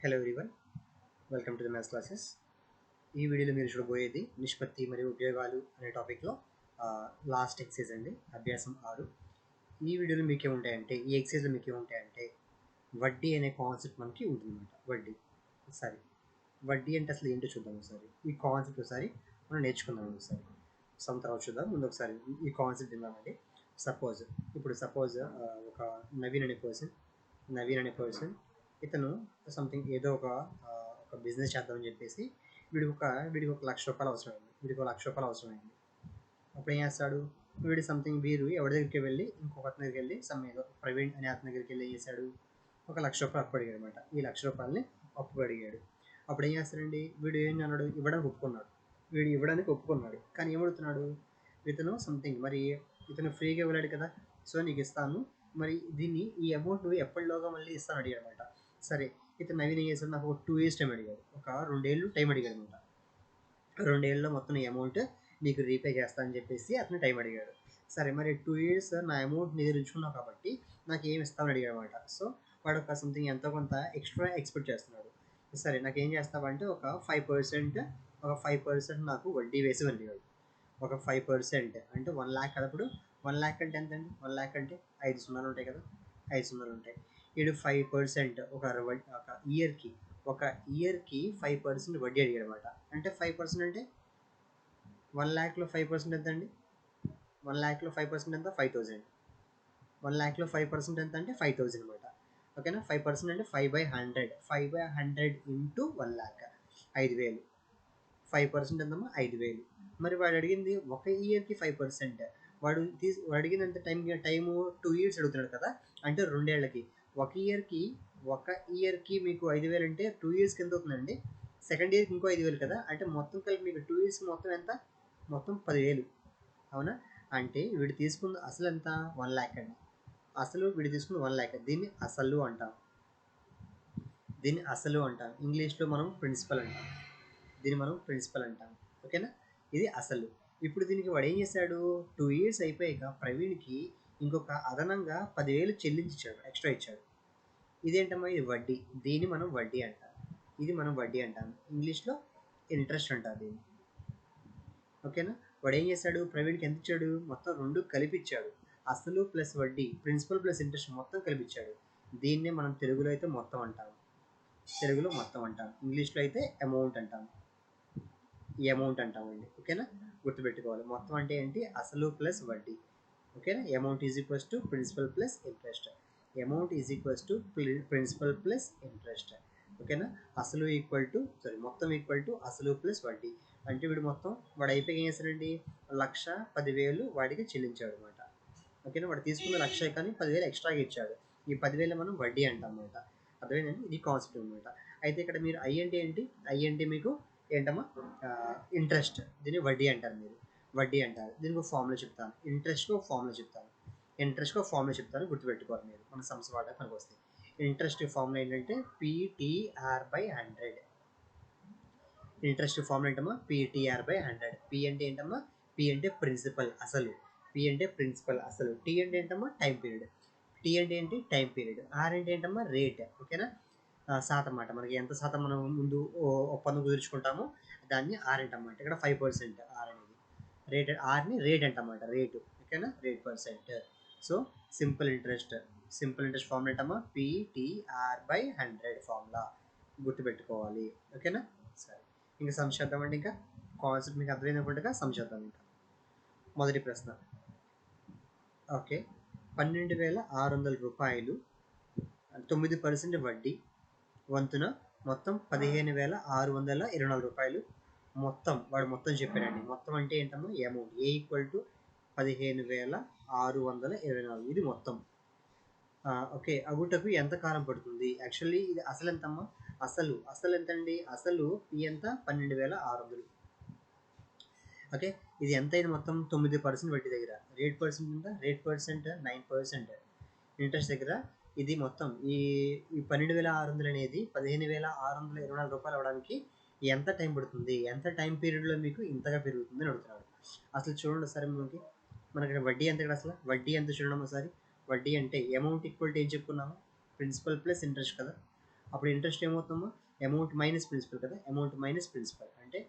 Hello everyone, welcome to the maths classes. ఈ వీడియోలో మీరు చూడబోయేది నిష్పత్తి మరియు ఉపయోగాలు అనే టాపిక్లో లాస్ట్ ఎక్సైజ్ అండి, అభ్యాసం 6. ఈ వీడియోలో మీకు ఏముంటాయంటే, ఈ ఎక్సైజ్లో మీకు ఏముంటాయంటే వడ్డీ అనే కాన్సెప్ట్ మనకి ఉంటుందన్నమాట. వడ్డీ అంటే అసలు ఏంటో చూద్దాం ఒకసారి. ఈ కాన్సెప్ట్ ఒకసారి మనం నేర్చుకుందాం ఒకసారి. సమ్ తర్వాత చూద్దాం. ముందు ఒకసారి ఈ కాన్సెప్ట్ విందామండి. సపోజ్ ఒక నవీన్ అనే పర్సన్ ఇతను సంథింగ్ ఏదో ఒక బిజినెస్ చేద్దామని చెప్పేసి వీడికి ఒక ₹1,00,000 అవసరమైంది. అప్పుడు ఏం చేస్తాడు, వీడు సంథింగ్ ఎవరి దగ్గరికి వెళ్ళి ఇంకొక అతని దగ్గరికి వెళ్ళి ఏదో ప్రవీణ్ అనే అతని దగ్గరికి వెళ్ళి ఏం చేశాడు, ఒక ₹1,00,000 అప్పు అడిగాడు అనమాట. ఈ ₹1,00,000 అప్పు అడిగాడు. అప్పుడు ఏం చేస్తాడండి, వీడు ఏం అన్నాడు, ఇవ్వడానికి ఒప్పుకున్నాడు. కానీ ఏమడుగుతున్నాడు, ఇతను ఫ్రీగా ఇవ్వలేడు కదా, సో నీకు ఇస్తాను, మరి ఈ అమౌంట్ నువ్వు ఎప్పటిలోగా మళ్ళీ ఇస్తాను అడిగాడు అనమాట. సరే, ఇతను నవీన్ ఏం చేశాడు, నాకు ఒక 2 years టైం అడిగాడు, ఒక 2 ఏళ్ళు టైం అడిగాడు అనమాట. 2 ఏళ్ళలో మొత్తం ఈ అమౌంట్ నీకు రీపే చేస్తా అని చెప్పేసి అతను టైం అడిగాడు. సరే, మరి 2 years నా అమౌంట్ నీ దగ్గర ఉంచుకున్నావు కాబట్టి నాకు ఏమి ఇస్తామని అడిగాడు అనమాట. సో వాడు ఒక సంథింగ్ ఎంతో కొంత ఎక్స్ట్రా ఎక్స్పెక్ట్ చేస్తున్నాడు. సరే, నాకు ఏం చేస్తావంటే ఒక 5% నాకు వడ్డీ వేసి అడిగాడు. ఒక 5% అంటే 1 lakh కదా. ఇప్పుడు 1 lakh అంటే ఎంత అండి, 1 lakh అంటే 5 సున్నాలు ఉంటాయి కదా, 5 సున్నాలు ఉంటాయి. వీడు 5% ఒక ఇయర్కి 5% వడ్డీ అడిగాడు అనమాట. అంటే 5% అంటే 1 lakhలో 5% ఎంత అండి, 1 lakhలో 5% ఎంత, 5,000. 1 lakhలో 5% ఎంత అంటే 5,000 అనమాట. ఓకేనా. 5% అంటే 5/100 ఇంటూ 1 lakh, 5,000. 5% ఎంతమ్మా, 5,000. మరి వాడు అడిగింది ఒక ఇయర్కి 5%. వాడు అడిగినంత టైము 2 years అడుగుతున్నాడు కదా, అంటే 2 ఏళ్ళకి. ఒక ఇయర్కి మీకు 5,000 అంటే 2 yearsకి ఎంత అవుతుందండి, సెకండ్ ఇయర్కి ఇంకో 5,000 కదా, అంటే మొత్తం కలిపి మీకు 2 years మొత్తం ఎంత, మొత్తం 10,000. అవునా. అంటే వీడు తీసుకున్న అసలు ఎంత, 1 lakh అండి. వీడు తీసుకున్న 1 lakh. దీన్ని అసలు అంటాం. ఇంగ్లీష్లో మనం ప్రిన్సిపల్ అంటాం. ఓకేనా. ఇది అసలు. ఇప్పుడు దీనికి వాడు ఏం చేశాడు, 2 years అయిపోయాక ప్రవీణ్కి ఇంకొక అదనంగా 10,000 చెల్లించాడు, ఎక్స్ట్రా ఇచ్చాడు. ఇదేంటమ్మా, ఇది వడ్డీ. దీన్ని మనం వడ్డీ అంటాం. ఇంగ్లీష్లో ఇంట్రెస్ట్ అంటారు దీన్ని. ఓకేనా. వాడు ఏం చేశాడు, ప్రవీణ్కి ఎంత ఇచ్చాడు, మొత్తం 2 కలిపి ఇచ్చాడు. అసలు ప్లస్ వడ్డీ, ప్రిన్సిపల్ ప్లస్ ఇంట్రెస్ట్ మొత్తం కలిపిచ్చాడు. దీన్నే మనం తెలుగులో అయితే మొత్తం అంటాం. ఇంగ్లీష్లో అయితే అమౌంట్ అంటాం. ఈ అమౌంట్ అంటామండి. ఓకేనా, గుర్తుపెట్టుకోవాలి. మొత్తం అంటే ఏంటి, అసలు ప్లస్ వడ్డీ. ఓకేనా. Amount is equals to principal plus interest. ఓకేనా. మొత్తం ఈక్వల్ టు అసలు ప్లస్ వడ్డీ. అంటే వాడు అయిపోయి ఏం చేశాడండి, 1,10,000 వాడికి చెల్లించాడు అనమాట. ఓకేనా. వాడు తీసుకున్న 1,00,000 కానీ 10,000 ఎక్స్ట్రాగా ఇచ్చాడు. ఈ 10,000 మనం వడ్డీ అంటాం అనమాట. అర్థమైందండి, ఇది కాన్సెప్ట్ అనమాట. అయితే ఇక్కడ మీరు ఐ అంటే మీకు ఏంటమ్మా, ఇంట్రెస్ట్. దీన్ని వడ్డీ అంటారు. దీనికి ఒక ఫార్ములా చెప్తాను. ఇంట్రెస్ట్కి ఒక ఫార్ములా చెప్తాను, గుర్తుపెట్టుకోవాలి మీరు, మన సమ్స్ వాడడానికి మనకు వస్తాయి. ఇంట్రెస్ట్ ఫార్ములా ఏంటంటే PTR/100. ఇంట్రెస్ట్ ఫార్ములా ఏంటమ్మా, PTR/100. పి అంటే ఏంటమ్మా, పి అంటే ప్రిన్సిపల్ అసలు, టీ అంటే ఏంటమ్మా, time period. Time period. R అంటే ఏంటమ్మా, రేట్. ఓకేనా. శాతం అన్నమాట. మనకి ఎంత శాతం మనం ముందు ఒప్పందం కుదుర్చుకుంటామో దాన్ని ఆర్ అంటమాట. ఇక్కడ 5% ఆర్ అనేది. ఆర్ని రేట్ అంటమాట, రేటు. ఓకేనా, rate percent. So simple interest formula ఏంటమ్మా, PTR/100 ఫార్ములా గుర్తుపెట్టుకోవాలి. ఓకేనా. సరే, ఇంకా సంశోద్దామండి. ఇంకా కాన్సెప్ట్ మీకు అర్థమైనట్టుగా సంశోద్దాం. ఇంకా మొదటి ప్రశ్న. ఓకే, 12,600 రూపాయలు 9% వడ్డీ వంతున మొత్తం 15,624 రూపాయలు. వాడు మొత్తం చెప్పాడండి. మొత్తం అంటే ఏంటమ్మా, అమౌంట్. A equal to 15,624. ఇది మొత్తం. ఓకే, అగుటకు ఎంత కాలం పడుతుంది. యాక్చువల్లీ ఇది అసలు ఎంతమ్మా, అసలు ఎంత అండి, అసలు పి ఎంత, 12,600. ఓకే, ఇది ఎంత అయింది మొత్తం, 9% వడ్డీ దగ్గర. Rate percent 9%. ఇంట్రెస్ట్ దగ్గర ఇది మొత్తం ఈ 12,600 అనేది 15,624 రూపాయలు అవడానికి ఎంత టైం పడుతుంది, ఎంత టైం పీరియడ్లో మీకు ఇంతగా పెరుగుతుంది అని అడుగుతున్నాడు. అసలు చూడండి ఒకసారి, మనకి వడ్డీ ఎంత, ఇక్కడ అసలు వడ్డీ ఎంత చూడండి ఒకసారి. వడ్డీ అంటే అమౌంట్ ఈక్వల్ టు ఏం చెప్పుకున్నాము, ప్రిన్సిపల్ ప్లస్ ఇంట్రెస్ట్ కదా. అప్పుడు ఇంట్రెస్ట్ ఏమవుతుందమ్మా, అమౌంట్ మైనస్ ప్రిన్సిపల్ కదా, అమౌంట్ మైనస్ ప్రిన్సిపల్ అంటే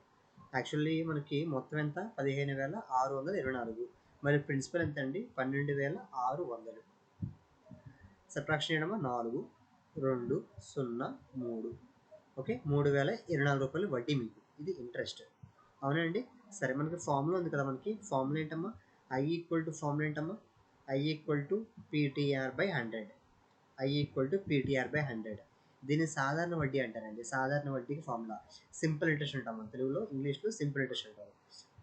యాక్చువల్లీ మనకి మొత్తం ఎంత 15,624, మరి ప్రిన్సిపల్ ఎంత అండి 12,600. సబ్ట్రాక్షన్ చేయడమా 4 2 0 3, ఓకే 3,024 రూపాయలు వడ్డీ మీకు, ఇది ఇంట్రెస్ట్. అవునండి. సరే మనకి ఫార్ములా ఉంది కదా, మనకి ఫార్ములా ఏంటమ్మా, ఐ ఈక్వల్ టు ఫార్ములా ఏంటమ్మా, I equal to PTR/100, I equal to PTR/100. దీన్ని సాధారణ వడ్డీ అంటారండి. సాధారణ వడ్డీకి ఫార్ములా సింపుల్ ఇంట్రెస్ట్ అంటాం మన తెలుగులో, ఇంగ్లీష్లో సింపుల్ ఇంట్రెస్ట్ అంటారు.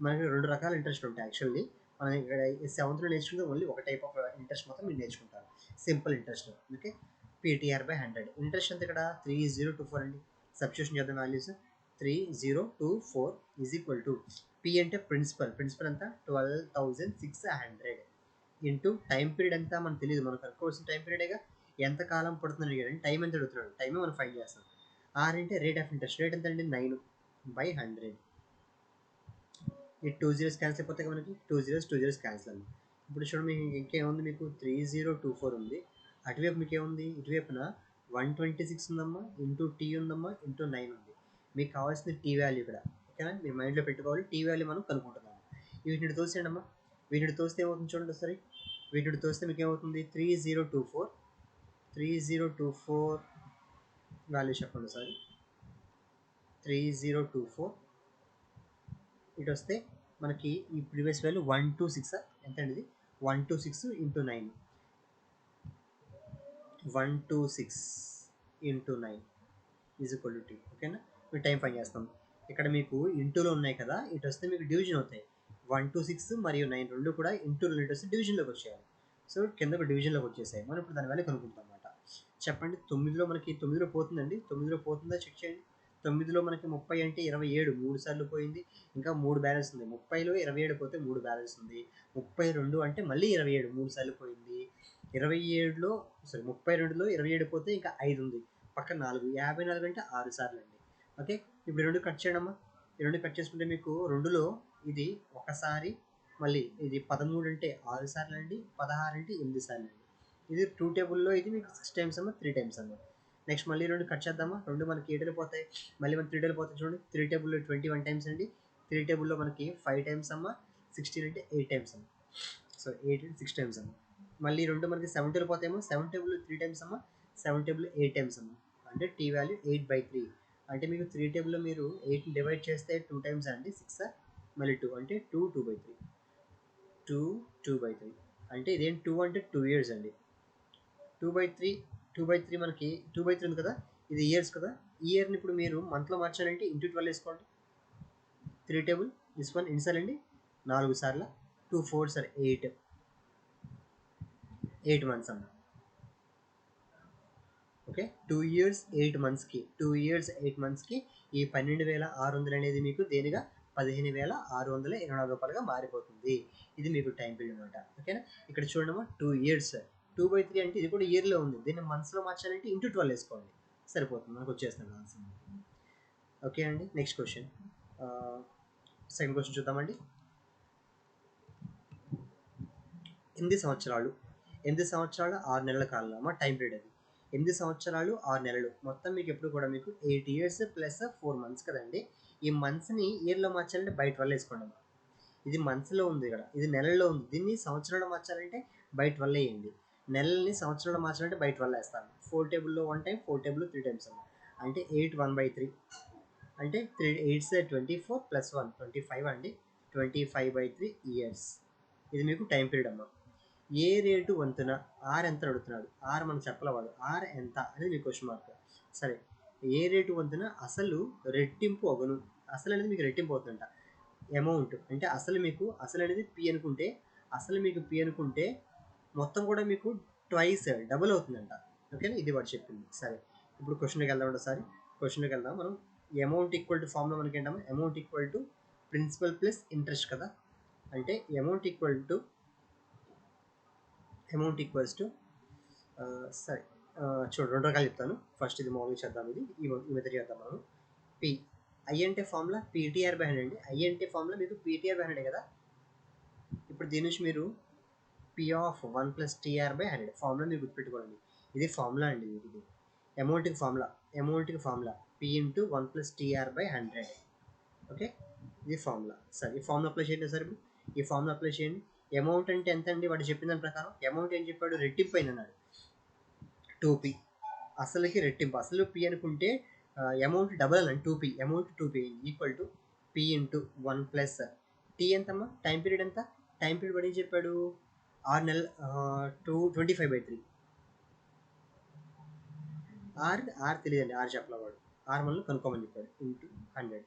మనకి 2 రకాల ఇంట్రెస్ట్ ఉంటాయి యాక్చువల్లీ. మనం ఇక్కడ 7th నేర్చుకుంటే ఓన్లీ ఒక టైప్ ఆఫ్ ఇంట్రెస్ట్ మాత్రం మీరు నేర్చుకుంటారు, simple interest. Okay, PTR/100. Interest ఎంత ఇక్కడ 3024 అండి. సబ్స్టిట్యూషన్ చేద్దాం values. 3024 is equal to P అంటే ప్రిన్సిపల్, ప్రిన్సిపల్ ఎంత 12,600 ఇంటూ టైం పీరియడ్ ఎంత మనకు తెలియదు, మనకు కనుక్కోవాల్సిన టైం పీరియడేగా. ఎంత కాలం పడుతుందని అడిగాడు, టైం ఎంత అడుగుతున్నాడు, టైమే మనం ఫైండ్ చేస్తాం. ఆర్ అంటే రేట్ ఆఫ్ ఇంట్రెస్ట్, రేట్ ఎంత అండి 9/100. ఈ 2 zeros క్యాన్సిల్ అయిపోతాయి మనకి, 2 zeros క్యాన్సిల్ అండి. ఇప్పుడు చూడండి మీకు ఇంకేముంది, మీకు 3024 ఉంది, అటువైపు మీకు ఏముంది, ఇటువైపున 126 ఉందమ్మా, ఇంటూ టీ ఉందమ్మా, ఇంటూ 9 ఉంది. మీకు కావాల్సింది టీ వాల్యూ ఇక్కడ, ఓకేనా, మీరు మైండ్లో పెట్టుకోవాలి. టీ వాల్యూ మనం కనుక్కుంటున్నాము. వీటిని తోసేయండి అమ్మా, వీటిని తోస్తే ఏమవుతుంది చూడండి ఒకసారి, వీటిని తోస్తే మీకు ఏమవుతుంది 3024 వాల్యూ చెప్పండి ఒకసారి. 3024 ఇటు వస్తే మనకి ఈ ప్రీవియస్ వాల్యూ 126 ఎంత అండి, ఇది 126 into 9, 126 into 9 is equal to T. ఓకేనా, మీరు టైం ఫైన్ చేస్తాం. ఇక్కడ మీకు ఇంటూలో ఉన్నాయి కదా, ఇటు వస్తే మీకు డివిజన్ అవుతాయి. 126 మరియు 9 రెండు కూడా ఇంటూలో ఇటు వస్తే డివిజన్లోకి వచ్చేయాలి. సో కిందకు డివిజన్లోకి వచ్చేసాయి. మనం ఇప్పుడు దాని వాల్యూ కనుక్కుంటాం అన్నమాట. చెప్పండి, 9లో మనకి 9లో పోతుందండి, 9లో పోతుందా చెక్ చేయండి. 9లో మనకి 30 అంటే 27 3 సార్లు పోయింది, ఇంకా 3 బ్యాలెన్స్ ఉంది. 30లో 27 పోతే 3 బ్యాలెన్స్ ఉంది. 32 అంటే మళ్ళీ 27 3 సార్లు పోయింది. 27లో 32లో 27 పోతే ఇంకా 5 ఉంది, పక్కన 4, 54 అంటే 6 సార్లు అండి. ఓకే, ఇప్పుడు 2 కట్ చేయడమ్మా, 2 కట్ చేసుకుంటే మీకు 2లో ఇది ఒకసారి, మళ్ళీ ఇది 13 అంటే 6 సార్లు అండి, 16 అంటే 8 సార్లు అండి. ఇది 2 టేబుల్లో ఇది మీకు 6 టైమ్స్ అమ్మా, 3 టైమ్స్ అమ్మా. నెక్స్ట్ మళ్ళీ 2 కట్ చేద్దామా, 2 మనకి 8 పోతాయి, మళ్ళీ మనకి 3 పోతాయి చూడండి. 3 టేబుల్లో 21 టైమ్స్ అండి, 3 టేబుల్లో మనకి 5 టైమ్స్ అమ్మా, 16 అంటే 8 టైమ్స్ అమ్మా. సో 8 అంటే 6 టైమ్స్ అమ్మా. మళ్ళీ 2 మనకి 7 టేబుల్ పోతాయేమో, 7 టేబుల్లో 3 టైమ్స్ అమ్మా, 7 టేబుల్ 8 టైమ్స్ అమ్మా. అంటే టీ వాల్యూ 8/3. అంటే మీకు 3 టేబుల్లో మీరు 8ని డివైడ్ చేస్తే 2 టైమ్స్ అండి, 6 మళ్ళీ 2 అంటే 2/3, 2/3 అంటే ఇదేం 2 అంటే 2 years అండి. 2/3 మనకి 2/3 ఉంది కదా, ఇది ఇయర్స్ కదా. ఈ ఇయర్ని ఇప్పుడు మీరు మంత్లో మార్చాలంటే ఇంటూ 12 వేసుకోండి. 3 టేబుల్ దిస్ వన్ ఎన్నిసార్లు అండి, 4 సార్లు, 2 4s are 8 months అన్న. ఓకే, 2 years 8 monthsకి 2 years 8 monthsకి ఈ 12,600 అనేది మీకు దేనిగా 15,624 రూపాయలుగా మారిపోతుంది. ఇది మీకు టైం పీరియడ్ అనమాట. ఓకేనా, ఇక్కడ చూడమ్మా 2 years 2/3 అంటే ఇది కూడా ఇయర్లో ఉంది, దీన్ని మంత్స్లో మార్చాలంటే ఇంటూ 12 వేసుకోండి, సరిపోతుంది, మనకు వచ్చేస్తుంది ఆన్సర్. ఓకే అండి, నెక్స్ట్ క్వశ్చన్, సెకండ్ క్వశ్చన్ చూద్దామండి. 8 సంవత్సరాలు 6 నెలల కాలంలో టైం పీరియడ్ అది. 8 సంవత్సరాలు 6 నెలలు మొత్తం మీకు ఎప్పుడు కూడా మీకు 8 years ప్లస్ 4 months కదండి. ఈ మంత్స్ని ఇయర్లో మార్చాలంటే బై 12 వేసుకోండి. ఇది మంత్స్లో ఉంది ఇక్కడ, ఇది నెలల్లో ఉంది, దీన్ని సంవత్సరాలు మార్చాలంటే బై 12 వేయండి. నెలల్ని సంవత్సరాలు మార్చాలంటే బై 12 వేస్తాను. 4 టేబుల్లో 1 టైం, 4 టేబుల్లో 3 టైమ్స్ అమ్మా. అంటే 8 1/3 అంటే 3 8s 24 ప్లస్ 1 25 అండి, 25/3 years. ఇది మీకు టైం పీరియడ్ అమ్మా. ఏ రేటు వంతున ఆర్ ఎంత అడుగుతున్నాడు, ఆర్ మనం చెప్పలేవాడు, ఆర్ ఎంత అనేది మీ క్వశ్చన్ మార్క్. సరే, ఏ రేటు వంతున అసలు రెట్టింపు అగును, అసలు అనేది మీకు రెట్టింపు అవుతుందంట. అమౌంట్ అంటే అసలు మీకు అసలు అనేది పి అనుకుంటే, అసలు మీకు పి అనుకుంటే మొత్తం కూడా మీకు ట్వైస్ డబుల్ అవుతుందంట. ఓకేనా, ఇది వాడు చెప్పింది. సరే, ఇప్పుడు క్వశ్చన్కి వెళ్దాం ఒకసారి. క్వశ్చన్కి వెళ్దాం మనం. అమౌంట్ ఈక్వల్ టు ఫార్ములా మనకి ఏంటమ్మా, amount equal to principal plus interest కదా. అంటే అమౌంట్ ఈక్వల్స్ టు సరే చూడు 2 రకాలు చెప్తాను. ఫస్ట్ ఇది మామూలుగా చేద్దాం, ఇది ఈ మెథడ్ చేద్దాం మనం. పి ఐ అంటే ఫార్ములా PTR/100 అండి. ఐ అంటే ఫార్ములా మీకు PTR/100 కదా. ఇప్పుడు దీని నుంచి మీరు P of 1 + TR/100 ఫార్ములా మీరు గుర్తుపెట్టుకోండి. ఇది ఫార్ములా అండి, ఇది అమౌంట్కి ఫార్ములా. అమౌంట్కి formula P into 1+TR/100. Okay, ఇది ఫార్ములా. సరే, ఈ ఫార్ములా అప్లై చేయండి సార్. ఇప్పుడు ఈ ఫార్ములా అప్లై చేయండి. అమౌంట్ అంటే ఎంత అండి? వాడు చెప్పిన దాని ప్రకారం అమౌంట్ ఏం చెప్పాడు? రెట్టింపు అయింది అన్నాడు. 2p అసలుకి రెట్టింపు. అసలు p అనుకుంటే అమౌంట్ డబల్ అనండి. 2p amount 2p equal to p into 1 + t ఎంతమ్మా? టైం పీరియడ్ ఎంత? టైం పీరియడ్ వాడు ఏం చెప్పాడు? 6 నెలలు, 25/3. ఆర్ తెలియదండి, ఆర్ చెప్పలే వాడు. ఆర్ మనల్ని కనుక్కోమని చెప్పాడు. ఇంటూ 100.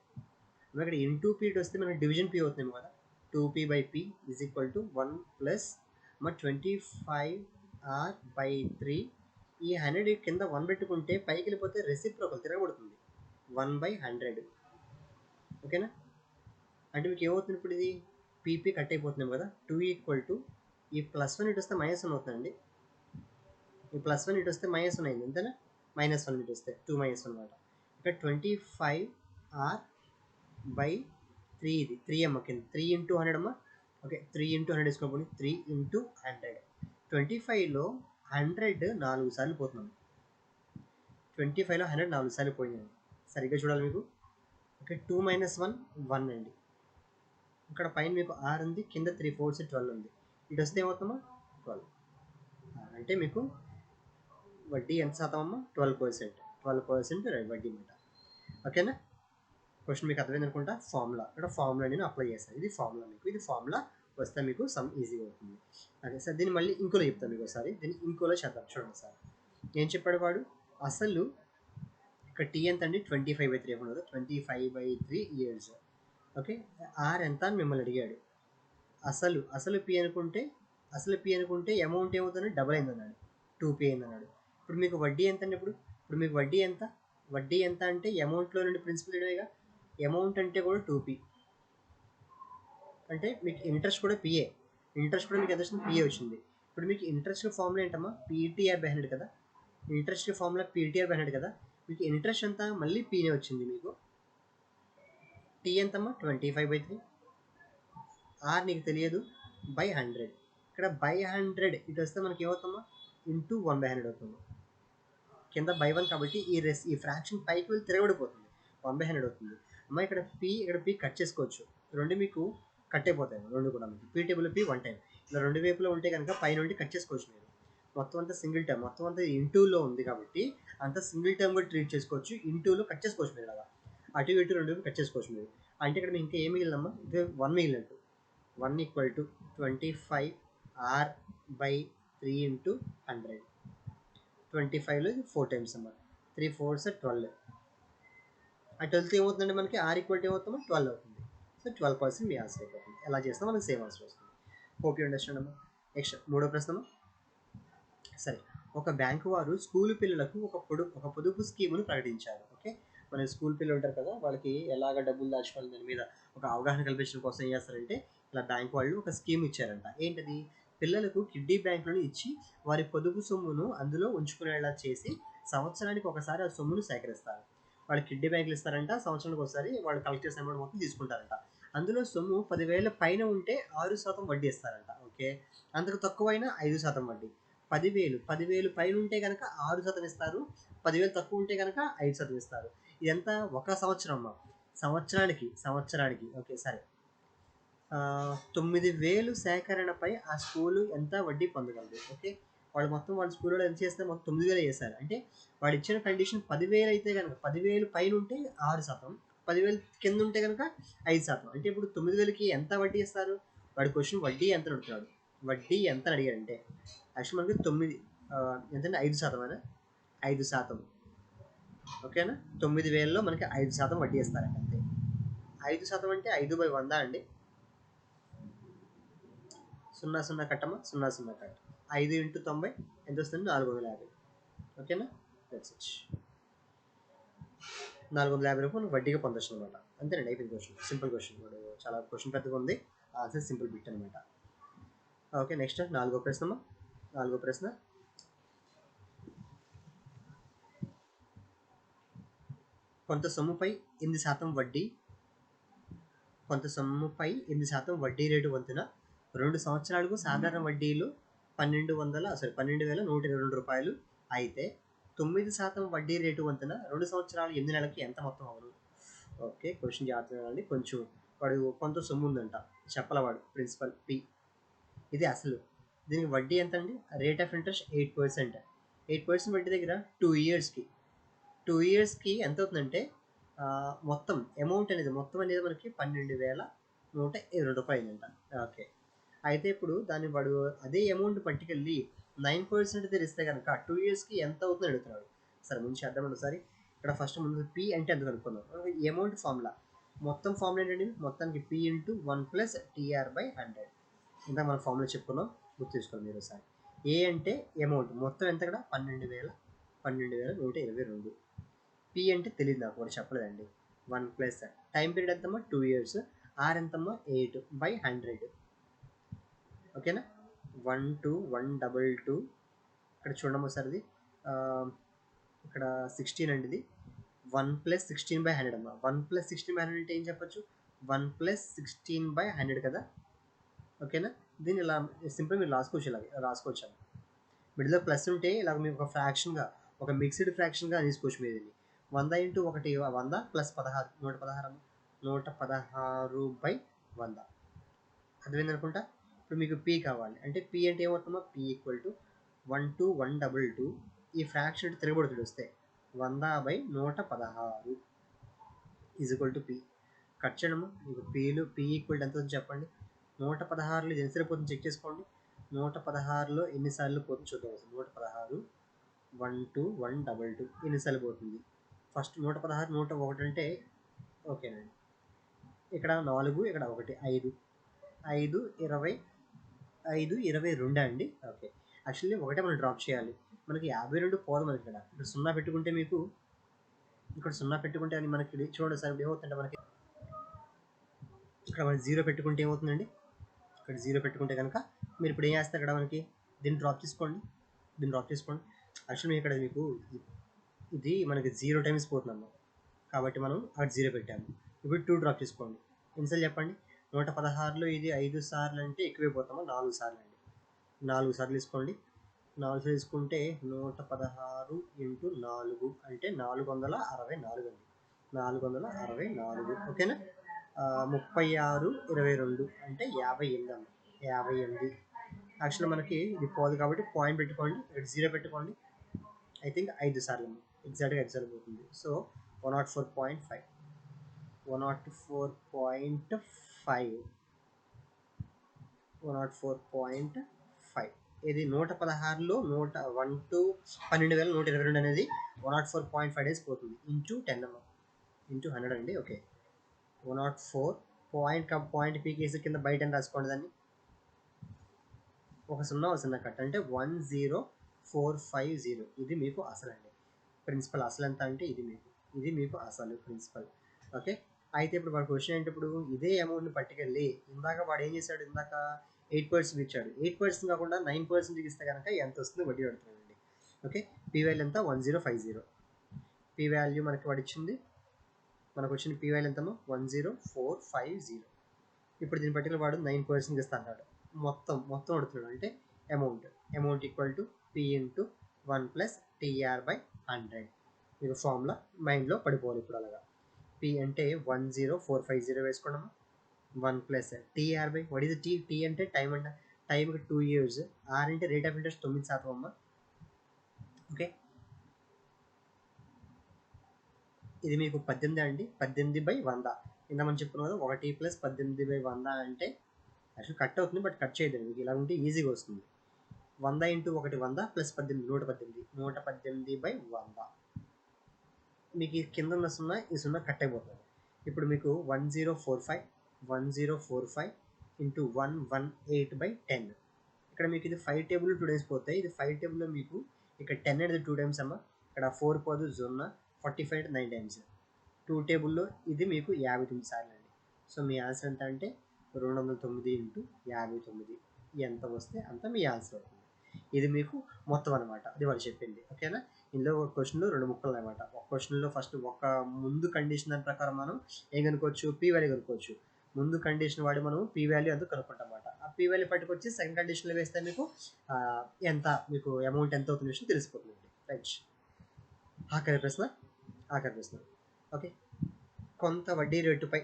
ఇక్కడ ఇంటూ పీరియడ్ వస్తే మనకి డివిజన్ p అవుతుంది కదా. 2p/p is equal to 1 + 25r/3. ఈ 100 కింద 1 పెట్టుకుంటే పైకి వెళ్ళిపోతే రెసిప్రోకల్ తిరగబడుతుంది. 1/100. ఓకేనా? అంటే మీకు ఏమవుతుంది ఇప్పుడు? ఇది పీపీ కట్ అయిపోతున్నాం కదా. 2 ఈక్వల్ టు ఈ +1 ఇటు వస్తే -1 అవుతుందండి. ఈ +1 ఇటు వస్తే -1 అయింది అంతేనా? -1 ఇటు వస్తే 2 - 1 అనమాట. ఇక్కడ 25r/3. ఇది 3 అమ్మ కింద 3 × 100 అమ్మ. ఓకే, 3 × 100 వేసుకోండి. 3 × 100. 25లో 100 4 సార్లు పోతున్నాం. 25లో 100 4 సార్లు పోయిందండి. సరిగ్గా చూడాలి మీకు. ఓకే, 2 - 1 1 అండి. ఇక్కడ పైన మీకు r ఉంది, కింద 3 4 12 ఉంది. ఇటు వస్తే ఏమవుతుందమ్మా? 12. అంటే మీకు వడ్డీ ఎంత శాతం అమ్మా? 12%. 12% వడ్డీ అన్నమాట. ఓకేనా? క్వశ్చన్ మీకు అర్థమైంది అనుకుంటా. ఫార్ములా, ఇక్కడ ఫార్ములా నేను అప్లై చేస్తాను. ఇది ఫార్ములా. మీకు ఇది ఫార్ములా వస్తే మీకు సమ్ ఈజీగా అవుతుంది. అదే సార్, దీన్ని మళ్ళీ ఇంకోలో చెప్తాను మీకు ఒకసారి. దీన్ని ఇంకోలో చేద్దాం. చూడండి సార్, ఏం చెప్పాడు వాడు? అసలు ఇక్కడ టీ ఎంత అండి? 25/3 అనుకున్నారు. 25/3 ఇయర్స్. ఓకే, ఆర్ ఎంత అని మిమ్మల్ని అడిగాడు. అసలు పి అనుకుంటే అమౌంట్ ఏమవుతుంది? డబల్ అయింది అన్నాడు. 2p అయింది అన్నాడు. ఇప్పుడు మీకు వడ్డీ ఎంత అండి? ఇప్పుడు మీకు వడ్డీ ఎంత? వడ్డీ ఎంత అంటే అమౌంట్లో నుండి ప్రిన్సిపల్ ఇడవేగా. అమౌంట్ అంటే కూడా 2p. అంటే మీకు ఇంట్రెస్ట్ కూడా పిఏ. ఇంట్రెస్ట్ కూడా మీకు ఎంత వచ్చింది? పిఏ వచ్చింది. ఇప్పుడు మీకు ఇంట్రెస్ట్ ఫార్ములా ఏంటమ్మా? PTR/100 కదా. ఇంట్రెస్ట్ ఫార్ములా PTR/100 కదా. మీకు ఇంట్రెస్ట్ ఎంత? మళ్ళీ పీనే వచ్చింది మీకు. టీ ఎంతమ్మా? 25/3. ఆర్ నీకు తెలియదు, /100. ఇక్కడ /100 ఇటు వస్తే మనకి ఏమవుతుందమ్మా? ఇంటూ 1/100 అవుతుంది. కింద /1 కాబట్టి ఈ ఫ్రాక్షన్ పైకి వెళ్ళి తిరగబడిపోతుంది. 1/100 అవుతుంది అమ్మా. ఇక్కడ పి కట్ చేసుకోవచ్చు. రెండు మీకు కట్ అయిపోతాయి రెండు కూడా. మీకు పీ టేబుల్ పి 1 టైం ఇలా రెండు వైపులో ఉంటే కనుక పై నుండి కట్ చేసుకోవచ్చు మీరు. మొత్తం అంతా సింగిల్ టర్మ్, మొత్తం అంతా ఇంటూలో ఉంది కాబట్టి అంతా సింగిల్ టర్మ్ కూడా ట్రీట్ చేసుకోవచ్చు. ఇంటూలో కట్ చేసుకోవచ్చు మీరు. అలా అటు ఇటు రెండు కట్ చేసుకోవచ్చు మీరు. అంటే ఇక్కడ మీకు ఇంకా ఏం మిగిలిందమ్మా? ఇది 1 మిగిలినట్టు. 1 equal to 25r/3 into 100. 25లో 4 times అమ్మా. 3 4s 12. ఆ 12 ఏమవుతుందండి మనకి? ఆర్ ఈక్వల్ టు ఏమవుతుందో 12 అవుతుంది. సో 12% మీ ఆన్సర్ అయిపోతుంది. ఎలా చేస్తాం మనకి సేమ్ ఆన్సర్ వస్తుంది. హోప్ యూ అండర్స్టాండ్ అమ్మా. నెక్స్ట్ మూడో ప్రశ్న. సరే, ఒక బ్యాంకు వారు స్కూల్ పిల్లలకు ఒక పొదుపు స్కీమును ప్రకటించారు. ఓకే, మన స్కూల్ పిల్లలు ఉంటారు కదా, వాళ్ళకి ఎలాగ డబ్బులు దాచుకోవాలి దాని మీద ఒక అవగాహన కల్పించడం కోసం ఏం చేస్తారంటే, ఇలా బ్యాంక్ వాళ్ళు ఒక స్కీమ్ ఇచ్చారంట. ఏంటది? పిల్లలకు కిడ్డీ బ్యాంకులను ఇచ్చి వారి పొదుపు సొమ్మును అందులో ఉంచుకునేలా చేసి సంవత్సరానికి ఒకసారి ఆ సొమ్మును సేకరిస్తారు. వాళ్ళు కిడ్డీ బ్యాంకులు ఇస్తారంట. సంవత్సరానికి ఒకసారి వాళ్ళు కలెక్ట్ చేసిన అమౌంట్ మొత్తం తీసుకుంటారంట. అందులో సొమ్ము 10,000 పైన ఉంటే 6% వడ్డీ ఇస్తారంట. ఓకే, అంతకు తక్కువైనా 5% వడ్డీ. 10,000 పైన ఉంటే కనుక 6% ఇస్తారు. 10,000 తక్కువ ఉంటే కనుక 5% ఇస్తారు. ఇదంతా ఒక సంవత్సరం అమ్మా. సంవత్సరానికి ఓకే సరే, 9,000 సేకరణపై ఆ స్కూలు ఎంత వడ్డీ పొందగలదు? ఓకే, వాళ్ళు మొత్తం వాళ్ళ స్కూల్లో ఎంత చేస్తే మొత్తం 9,000 చేశారు. అంటే వాడు ఇచ్చిన కండిషన్ 10,000 అయితే కనుక 10,000 పైన ఉంటే 6%, 10,000 కింద ఉంటే కనుక 5%. అంటే ఇప్పుడు 9,000కి ఎంత వడ్డీ ఇస్తారు? వాడి క్వశ్చన్ వడ్డీ ఎంత అడుగుతున్నాడు. వడ్డీ ఎంత అడిగాడంటే యాక్చువల్ మనకి 9 ఎంతంటే 5% అయినా 5%. ఓకేనా? 9,000లో మనకి 5% వడ్డీ ఇస్తారండి అంతే. 5% అంటే 5/100 అండి. 0 కట్టమా, 0 కట్. 5 × 90 ఎంత వస్తుంది? 450. ఓకేనా? That's it. 450 రూపాయలు వడ్డీగా పొందొచ్చు అనమాట. అంతేనండి, అయిపోయింది క్వశ్చన్. Simple question. ఇప్పుడు చాలా క్వశ్చన్ పెద్దగా ఉంది, ఆన్సర్ సింపుల్ బిట్ అనమాట. ఓకే, నెక్స్ట్ నాలుగో ప్రశ్న. కొంత సొమ్ముపై 8% వడ్డీ రేటు వంతున 2 సంవత్సరాలకు సాధారణ వడ్డీలు 12,122 రూపాయలు అయితే 9% వడ్డీ రేటు వంతున 2 సంవత్సరాలు 8 నెలలకి ఎంత మొత్తం అవును? ఓకే, క్వశ్చన్ జాగ్రత్తగా అండి. కొంచెం వాడు కొంత సొమ్ము ఉందంట, చెప్పలవాడు ప్రిన్సిపల్ పి. ఇది అసలు. దీనికి వడ్డీ ఎంత అండి? Rate of interest 8%. 8% వడ్డీ దగ్గర 2 ఇయర్స్కి 2 ఇయర్స్కి ఎంత అవుతుందంటే మొత్తం అమౌంట్ అనేది మనకి 12,122 రూపాయలంట. ఓకే, అయితే ఇప్పుడు దాన్ని వాడు అదే అమౌంట్ పట్టుకెళ్ళి 9% తెరిస్తే కనుక 2 ఇయర్స్కి ఎంత అవుతుందని అడుగుతున్నాడు. సరే ముందు చేద్దామండి ఒకసారి. ఇక్కడ ఫస్ట్ ముందు పి అంటే ఎంత కనుక్కుందాం. అమౌంట్ ఫార్ములా, మొత్తం ఫార్ములా ఏంటండి? మొత్తానికి పి ఇంటూ 1 + TR/100. ఇంత మన ఫార్ములా చెప్పుకున్నాం, గుర్తు తీసుకోండి మీరు ఒకసారి. ఏ అంటే అమౌంట్ మొత్తం ఎంత ఇక్కడ? 12,122. పి అంటే తెలియదు నాకు, కూడా చెప్పలేదండి. 1 + టైం పీరియడ్ ఎంతమ్మా? 2 ఇయర్స్. ఆర్ ఎంతమ్మా? 8/100. ఓకేనా? 12122. ఇక్కడ చూడడం ఒకసారి. ఇక్కడ 16 అండి. ఇది 1 + 16/100 అమ్మా. 1 + 16/100 అంటే ఏం చెప్పచ్చు? 1 + 16/100 కదా. ఓకేనా? దీన్ని ఇలా సింపుల్ మీరు రాసుకోవచ్చు. మిడిల్లో ప్లస్ ఉంటే ఇలా మీరు ఒక ఫ్రాక్షన్గా, ఒక మిక్స్డ్ ఫ్రాక్షన్గా తీసుకోవచ్చు. మీరు దీన్ని 100 × 1 100 + 16 116 116/100. అర్థమైంది అనుకుంటా. ఇప్పుడు మీకు పి కావాలి అంటే పి అంటే ఏమవుతుందో, పి = 12122. ఈ ఫ్రాక్షన్ తిరగబడుతుంది వస్తే 100/116 = పి. కట్ చేయడము. మీకు పి = ఎంత అవుతుంది చెప్పండి? 116లో ఇది ఎన్నిసార్లు పోతుంది చెక్ చేసుకోండి. 116లో ఎన్నిసార్లు పోతుంది చూద్దాం. 116 12122 ఎన్నిసార్లు పోతుంది? ఫస్ట్ 116 101 అంటే ఓకేనండి. ఇక్కడ 4, ఇక్కడ 1, 5 5 20 5 22 అండి. ఓకే, యాక్చువల్లీ ఒకటే మనం డ్రాప్ చేయాలి. మనకి 52 పోదు మనకి. ఇక్కడ 0 పెట్టుకుంటే మీకు ఇక్కడ 0 పెట్టుకుంటే అని మనకి చూడండి సార్. ఇప్పుడు ఏమవుతుందంటే మనకి ఇక్కడ మనం 0 పెట్టుకుంటే ఏమవుతుందండి? ఇక్కడ 0 పెట్టుకుంటే కనుక మీరు ఇప్పుడు ఏం చేస్తారు? ఇక్కడ మనకి దీన్ని డ్రాప్ చేసుకోండి. యాక్చువల్లీ ఇక్కడ మీకు ఇది మనకి 0 టైమ్స్ పోతున్నాము కాబట్టి మనం అక్కడ 0 పెట్టాము. ఇప్పుడు 2 డ్రాప్ చేసుకోండి. ఎన్నిసార్లు చెప్పండి? 116లో ఇది 5 సార్లు అంటే ఎక్కువైపోతాము. 4 సార్లు అండి. 4 సార్లు తీసుకోండి. 4 సార్లు తీసుకుంటే 116 × 4 అంటే 464 అండి. 464. ఓకేనా? 36 22 అంటే 58 అమ్మ. 58. యాక్చువల్లీ మనకి ఇది పోదు కాబట్టి పాయింట్ పెట్టుకోండి. ఇక్కడ 0 పెట్టుకోండి. ఐ థింక్ 5 సార్లు ఎగ్జాక్ట్గా 5 సార్లు పోతుంది. సో 104.5 104.5. ఇది 116లో 12,122 అనేది 104.5 డేస్ పోతుంది. ఇంటూ 10 ఇంటూ 100 అండి. ఓకే, 104 పాయింట్ పీకేసి కింద బయట రాసుకోండి. దాన్ని ఒక 0 కట్ అంటే 10450. ఇది మీకు అసలు అండి. ప్రిన్సిపల్ అసలు ఎంత అంటే ఇది మీకు అసలు ప్రిన్సిపల్. ఓకే, అయితే ఇప్పుడు వాడు క్వశ్చన్ ఏంటి? ఇప్పుడు ఇదే అమౌంట్ని పట్టుకెళ్ళి ఇందాక వాడు ఏం చేశాడు? ఇందాక 8% ఇచ్చాడు. 8% కాకుండా 9% ఇస్తే కనుక ఎంత వస్తుంది వడ్డీ పడుతుందండి. ఓకే, పి వాల్యూ ఎంత? 1050. పి వాల్యూ మనకి వాడు ఇచ్చింది. మనకు వచ్చిన పి వాల్యూ ఎంతమో 10450. ఇప్పుడు దీన్ని పట్టుకెళ్ళి వాడు 9% ఇస్తా అన్నాడు. మొత్తం అడుగుతున్నాడు. అంటే అమౌంట్ = పి × 1 + TR/100. మీకు ఫార్ములా మైండ్లో పడిపోవాలి ఇప్పుడు. అలాగా పి అంటే 10450 వేసుకున్నాము. 1 + TR/ వాట్ ఈస్ టీ అంటే టైం అంట. టైంకి 2 ఇయర్స్. ఆర్ అంటే రేట్ ఆఫ్ ఇంట్రెస్ట్ 9% అమ్మ. ఓకే, ఇది మీకు 18 అండి. 18/100 ఇంత మనం చెప్పుకున్నాం కదా. 1 + 18/100 అంటే యాక్చువల్ కట్ అవుతుంది, బట్ కట్ చేయదండి. మీకు ఇలా ఉంటే ఈజీగా వస్తుంది. 100 × 1 100 + 18 118/100. మీకు కింద ఉన్న 0 ఈ 0 కట్ అయిపోతుంది. ఇప్పుడు మీకు 1045 × 118/10. ఇక్కడ మీకు ఇది 5 టేబుల్ 2 టైమ్స్ పోతాయి. ఇది 5 టేబుల్లో మీకు ఇక్కడ 10 అనేది 2 టైమ్స్ అమ్మ. ఇక్కడ 4 పోదు 0 45 అంటే 9 టైమ్స్. 2 టేబుల్లో ఇది మీకు 59 సార్లు అండి. సో మీ ఆన్సర్ ఎంత అంటే 209 × 59. ఎంత వస్తే అంత మీ ఆన్సర్ అవుతుంది. ఇది మీకు మొత్తం అనమాట. అది వాళ్ళు చెప్పింది. ఓకేనా? ఇందులో ఒక క్వశ్చన్లో 2 ముక్కలు అనమాట. ఒక క్వశ్చన్లో ఫస్ట్ ఒక ముందు కండిషన్ దాని ప్రకారం మనం ఏం కనుక్కోవచ్చు? పి వాల్యూ కనుక్కోవచ్చు. ముందు కండిషన్ వాడి మనం పి వాల్యూ ఎందుకు కనుక్కుంటాం అన్నమాట. ఆ పి వాల్యూ పట్టుకొచ్చి సెకండ్ కండిషన్లో వేస్తే మీకు ఎంత మీకు అమౌంట్ ఎంత అవుతుంది విషయం తెలిసిపోతుంది. రైట్. ఆఖరి ప్రశ్న ఓకే. కొంత వడ్డీ రేటుపై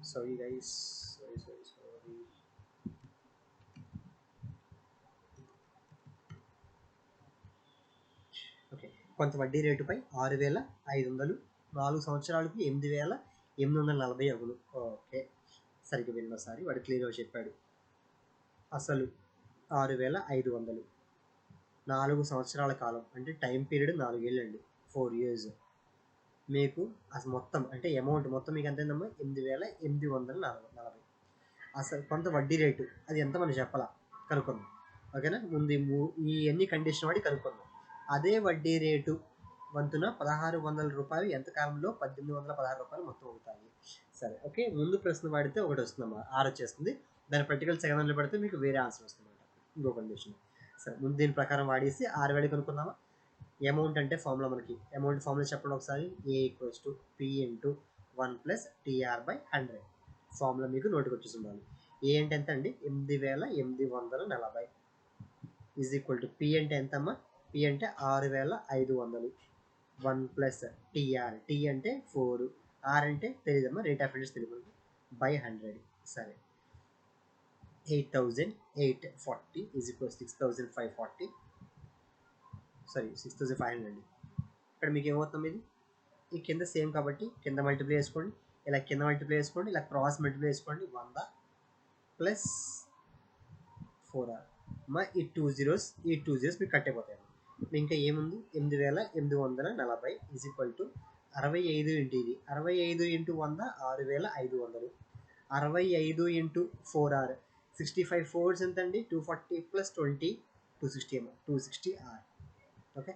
సారీ గైస్, సారీ. ఓకే, కొంత వడ్డీ రేటుపై 6,500, 4 సంవత్సరాలకు 8,840 అగును. ఓకే, సరిగ్గా విన్నసారి వాడు క్లియర్గా చెప్పాడు. అసలు 6,500, 4 సంవత్సరాల కాలం అంటే టైం పీరియడ్ 4 ఏళ్ళు అండి, 4 years. మీకు అసలు మొత్తం అంటే అమౌంట్ మొత్తం మీకు ఎంత అయిందమ్మా? 8,840. అసలు కొంత వడ్డీ రేటు అది ఎంత మనం చెప్పాలా, కనుక్కుందాం. ఓకేనా, ముందు ఈ ఎన్ని కండిషన్ వాడి కనుక్కుందాం. అదే వడ్డీ రేటు వంతున 1,600 రూపాయలు ఎంత కాలంలో 1,816 రూపాయలు మొత్తం అవుతాయి. సరే ఓకే, ముందు ప్రశ్న వాడితే ఒకటి వస్తుందమ్మా, 6 వచ్చేస్తుంది. దాని పర్టికులర్ సెకండ్లో పడితే మీకు వేరే ఆన్సర్ వస్తుంది ఇంకో కండిషన్. సరే, ముందు దీని ప్రకారం వాడేసి 6 వేలు కనుక్కుందామా. అమౌంట్ అంటే ఫార్ములా, మనకి అమౌంట్ ఫార్ములా చెప్పండి ఒకసారి. A = P × 1 + TR/100. ఫార్ములా మీకు నోటికి వచ్చేసి ఉండాలి. ఏ అంటే ఎంత అండి? 8,840 = P అంటే ఎంత అమ్మా? P అంటే 6,500. 1 + TR, T అంటే 4, R అంటే తెలియదమ్మా, రేట్ ఆఫ్ ఇంట్రెస్ట్ తెలియదు, /100. సరే, 8,840 = 6,540, సారీ 6,500 అండి. ఇక్కడ మీకు ఏమవుతుంది, ఇది ఈ కింద సేమ్ కాబట్టి కింద మల్టిప్లై చేసుకోండి, ఇలా కింద మల్టిప్లై చేసుకోండి, ఇలా క్రాస్ మల్టిప్లై చేసుకోండి. 100 + 4R మా ఈ 2 zeros మీకు కట్ అయిపోతాయి. ఇంకా ఏముంది? 8,840 = 65 × ఇది 65 × 100 6,500. 65 × 4R 65 4s ఎంత అండి? 240 + 20 260 260R. ఓకే,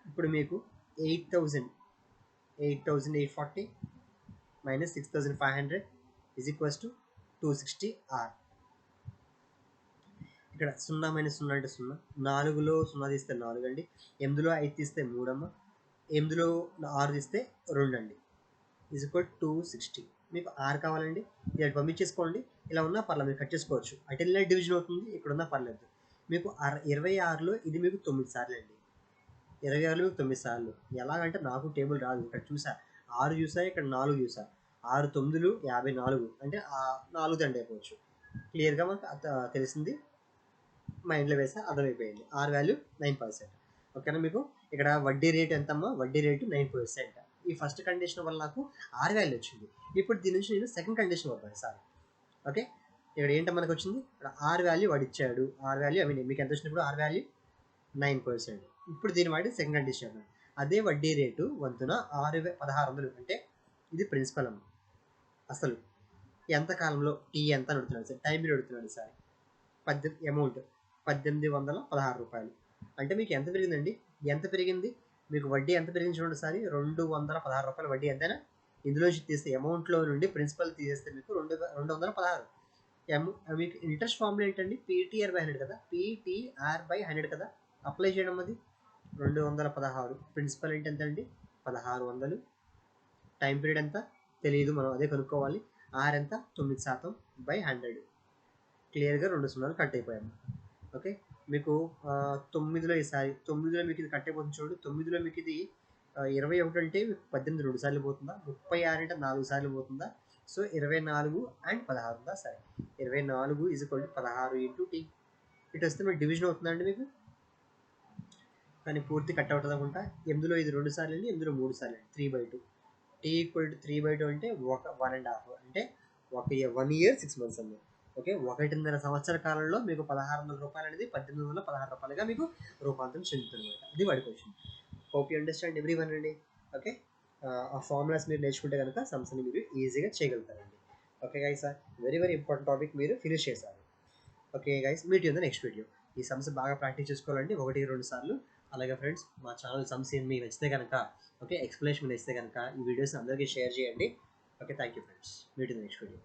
ఇప్పుడు మీకు 8,840 - 6,500 = 260R. ఇక్కడ 0 - 0 అంటే 0, 4లో 0 తీస్తే 4 అండి, 8లో 5 తీస్తే 3 అమ్మ, 8లో 6 తీస్తే 2 అండి, = 260. మీకు R కావాలండి, ఇది పంపించేసుకోండి. ఇలా ఉన్నా పర్లేదు, మీరు కట్ చేసుకోవచ్చు. అటు వెళ్ళిన డివిజన్ అవుతుంది, ఇక్కడ ఉన్నా పర్లేదు. మీకు 26లో ఇది మీకు 9 సార్లు అండి, 26లో మీకు 9 సార్లు. ఎలాగంటే నాకు టేబుల్ రాదు, ఇక్కడ చూసా 6 చూసా, ఇక్కడ 4 చూసా. 6 9లు 54 అంటే 4 దండ అయిపోవచ్చు. క్లియర్గా మనకు తెలిసింది, మైండ్లో వేసా, అర్థమైపోయింది. R value 9%. ఓకేనా, మీకు ఇక్కడ వడ్డీ రేట్ ఎంతమ్మా? వడ్డీ రేటు 9%. ఈ ఫస్ట్ కండిషన్ వల్ల నాకు R వాల్యూ వచ్చింది. ఇప్పుడు దీని నుంచి నేను సెకండ్ కండిషన్ వద్దాను సార్. ఓకే, ఇక్కడ ఏంటో మనకు వచ్చింది, ఇక్కడ R వాల్యూ వాడు ఇచ్చాడు. R వాల్యూ మీకు ఎంత వచ్చినప్పుడు R వాల్యూ 9%. ఇప్పుడు దీని వాడి సెకండ్ కండిషన్, అదే వడ్డీ రేటు వంతున 1,600 అంటే ఇది ప్రిన్సిపల్ అమ్మ. అసలు ఎంత కాలంలో T ఎంత అని అడుగుతున్నాడు సార్, టైం పీరియడ్ అడుగుతున్నాడు సార్. అమౌంట్ 1,816 రూపాయలు అంటే మీకు ఎంత పెరిగిందండి? ఎంత పెరిగింది మీకు? వడ్డీ ఎంత పెరిగింది చూడండి సార్, 216 రూపాయలు వడ్డీ. ఎంతైనా ఇందులో తీస్తే అమౌంట్లో నుండి ప్రిన్సిపల్ తీసేస్తే మీకు 216. మీకు ఇంట్రెస్ట్ ఫార్ములా ఏంటండి? PTR/100 కదా, PTR/100 కదా, అప్లై చేయడం. అది 216. ప్రిన్సిపల్ ఏంటి ఎంత అండి? 1,600. టైం పీరియడ్ ఎంత తెలియదు, మనం అదే కనుక్కోవాలి. R ఎంత? 9%/100. క్లియర్గా 2 సున్నాలు కట్ అయిపోయాము. ఓకే, మీకు 9లో ఈసారి 9లో మీకు ఇది కట్ అయిపోతుంది చూడండి. 9లో మీకు ఇది 21 అంటే 18 2 సార్లు పోతుందా? 36 అంటే 4 సార్లు పోతుందా? సో 24 అండ్ 16 ఉందా? సరే, 24 = 16 × T. ఇటు వస్తే మీకు డివిజన్ అవుతుందండి మీకు, కానీ పూర్తి కట్ అవుతుంది అనుకుంటా. 8లో ఇది 2 సార్లు అండి, 8లో 3 సార్లు అండి, 3/2. T = 3/2 అంటే 1.5 అంటే 1 year 6 months అండి. ఓకే, 1.5 సంవత్సర కాలంలో మీకు 1,600 రూపాయలు అనేది 1,816 రూపాయలుగా మీకు రూపాంతరం చెందుతుంది అనమాట. అది వాడి question. Hope you understand everyone అండి. ఓకే, ఆ ఫార్ములాస్ మీరు నేర్చుకుంటే కనుక సమ్స్ని మీరు ఈజీగా చేయగలుగుతారండి. Okay guys, very very important topic మీరు ఫినిష్ చేశారు. Okay guys, meet you the next video. ఈ సమ్స్ బాగా ప్రాక్టీస్ చేసుకోవాలండి, 1-2 సార్లు. అలాగే ఫ్రెండ్స్, మా ఛానల్ సమ్స్ మీకు నచ్చితే కనుక, ఓకే, ఎక్స్ప్లెనేషన్ నచ్చితే కనుక ఈ వీడియోస్ అందరికీ షేర్ చేయండి. Okay, thank you friends. Meet you the next video.